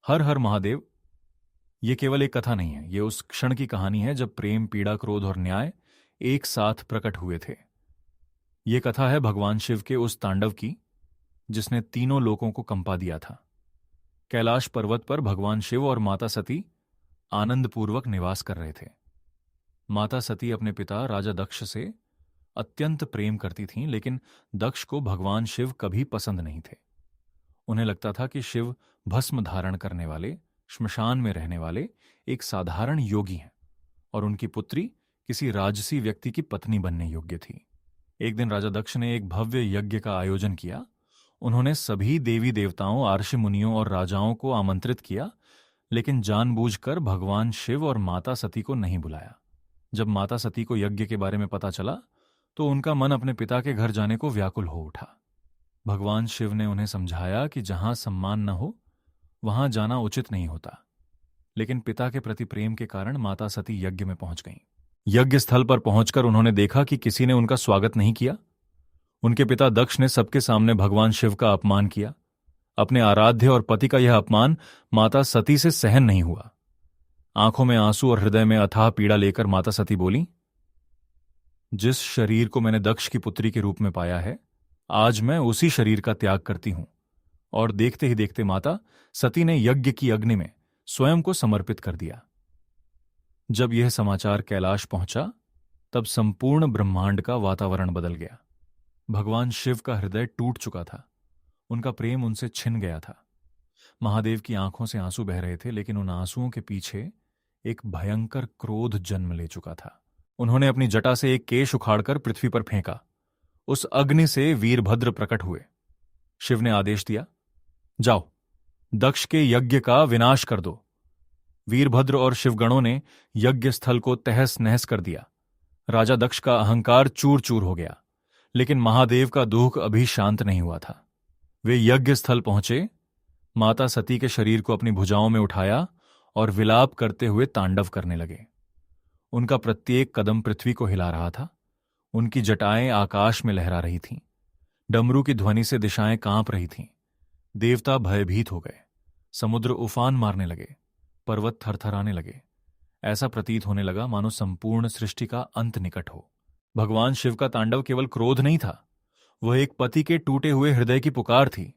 हर हर महादेव। ये केवल एक कथा नहीं है, ये उस क्षण की कहानी है जब प्रेम, पीड़ा, क्रोध और न्याय एक साथ प्रकट हुए थे। ये कथा है भगवान शिव के उस तांडव की जिसने तीनों लोकों को कंपा दिया था। कैलाश पर्वत पर भगवान शिव और माता सती आनंदपूर्वक निवास कर रहे थे। माता सती अपने पिता राजा दक्ष से अत्यंत प्रेम करती थीं, लेकिन दक्ष को भगवान शिव कभी पसंद नहीं थे। उन्हें लगता था कि शिव भस्म धारण करने वाले, श्मशान में रहने वाले एक साधारण योगी हैं और उनकी पुत्री किसी राजसी व्यक्ति की पत्नी बनने योग्य थी। एक दिन राजा दक्ष ने एक भव्य यज्ञ का आयोजन किया। उन्होंने सभी देवी देवताओं, आर्षि मुनियों और राजाओं को आमंत्रित किया, लेकिन जानबूझकर भगवान शिव और माता सती को नहीं बुलाया। जब माता सती को यज्ञ के बारे में पता चला तो उनका मन अपने पिता के घर जाने को व्याकुल हो उठा। भगवान शिव ने उन्हें समझाया कि जहां सम्मान न हो वहां जाना उचित नहीं होता, लेकिन पिता के प्रति प्रेम के कारण माता सती यज्ञ में पहुंच गईं। यज्ञ स्थल पर पहुंचकर उन्होंने देखा कि किसी ने उनका स्वागत नहीं किया। उनके पिता दक्ष ने सबके सामने भगवान शिव का अपमान किया। अपने आराध्य और पति का यह अपमान माता सती से सहन नहीं हुआ। आंखों में आंसू और हृदय में अथाह पीड़ा लेकर माता सती बोली, जिस शरीर को मैंने दक्ष की पुत्री के रूप में पाया है, आज मैं उसी शरीर का त्याग करती हूं। और देखते ही देखते माता सती ने यज्ञ की अग्नि में स्वयं को समर्पित कर दिया। जब यह समाचार कैलाश पहुंचा तब संपूर्ण ब्रह्मांड का वातावरण बदल गया। भगवान शिव का हृदय टूट चुका था। उनका प्रेम उनसे छिन गया था। महादेव की आंखों से आंसू बह रहे थे, लेकिन उन आंसुओं के पीछे एक भयंकर क्रोध जन्म ले चुका था। उन्होंने अपनी जटा से एक केश उखाड़कर पृथ्वी पर फेंका। उस अग्नि से वीरभद्र प्रकट हुए। शिव ने आदेश दिया, जाओ, दक्ष के यज्ञ का विनाश कर दो। वीरभद्र और शिवगणों ने यज्ञ स्थल को तहस नहस कर दिया। राजा दक्ष का अहंकार चूर चूर हो गया, लेकिन महादेव का दुख अभी शांत नहीं हुआ था। वे यज्ञ स्थल पहुंचे, माता सती के शरीर को अपनी भुजाओं में उठाया और विलाप करते हुए तांडव करने लगे। उनका प्रत्येक कदम पृथ्वी को हिला रहा था। उनकी जटाएं आकाश में लहरा रही थीं। डमरू की ध्वनि से दिशाएं कांप रही थीं। देवता भयभीत हो गए। समुद्र उफान मारने लगे। पर्वत थरथराने लगे। ऐसा प्रतीत होने लगा मानो संपूर्ण सृष्टि का अंत निकट हो। भगवान शिव का तांडव केवल क्रोध नहीं था, वह एक पति के टूटे हुए हृदय की पुकार थी।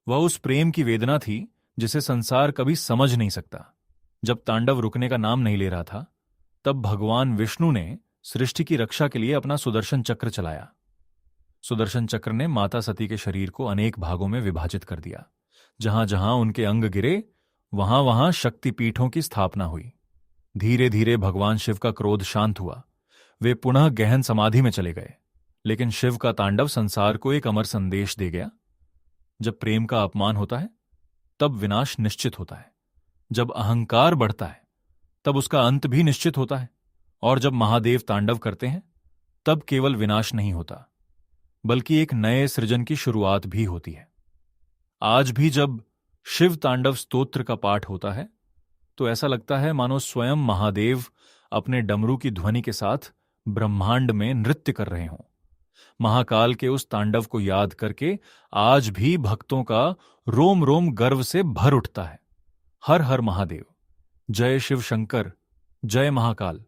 वह उस प्रेम की वेदना थी जिसे संसार कभी समझ नहीं सकता। जब तांडव रुकने का नाम नहीं ले रहा था, तब भगवान विष्णु ने सृष्टि की रक्षा के लिए अपना सुदर्शन चक्र चलाया। सुदर्शन चक्र ने माता सती के शरीर को अनेक भागों में विभाजित कर दिया। जहां जहां उनके अंग गिरे, वहां वहां शक्तिपीठों की स्थापना हुई। धीरे धीरे भगवान शिव का क्रोध शांत हुआ। वे पुनः गहन समाधि में चले गए। लेकिन शिव का तांडव संसार को एक अमर संदेश दे गया। जब प्रेम का अपमान होता है, तब विनाश निश्चित होता है। जब अहंकार बढ़ता है, तब उसका अंत भी निश्चित होता है। और जब महादेव तांडव करते हैं, तब केवल विनाश नहीं होता, बल्कि एक नए सृजन की शुरुआत भी होती है। आज भी जब शिव तांडव स्तोत्र का पाठ होता है, तो ऐसा लगता है मानो स्वयं महादेव अपने डमरू की ध्वनि के साथ ब्रह्मांड में नृत्य कर रहे हों। महाकाल के उस तांडव को याद करके आज भी भक्तों का रोम रोम गर्व से भर उठता है। हर हर महादेव। जय शिव शंकर, जय महाकाल।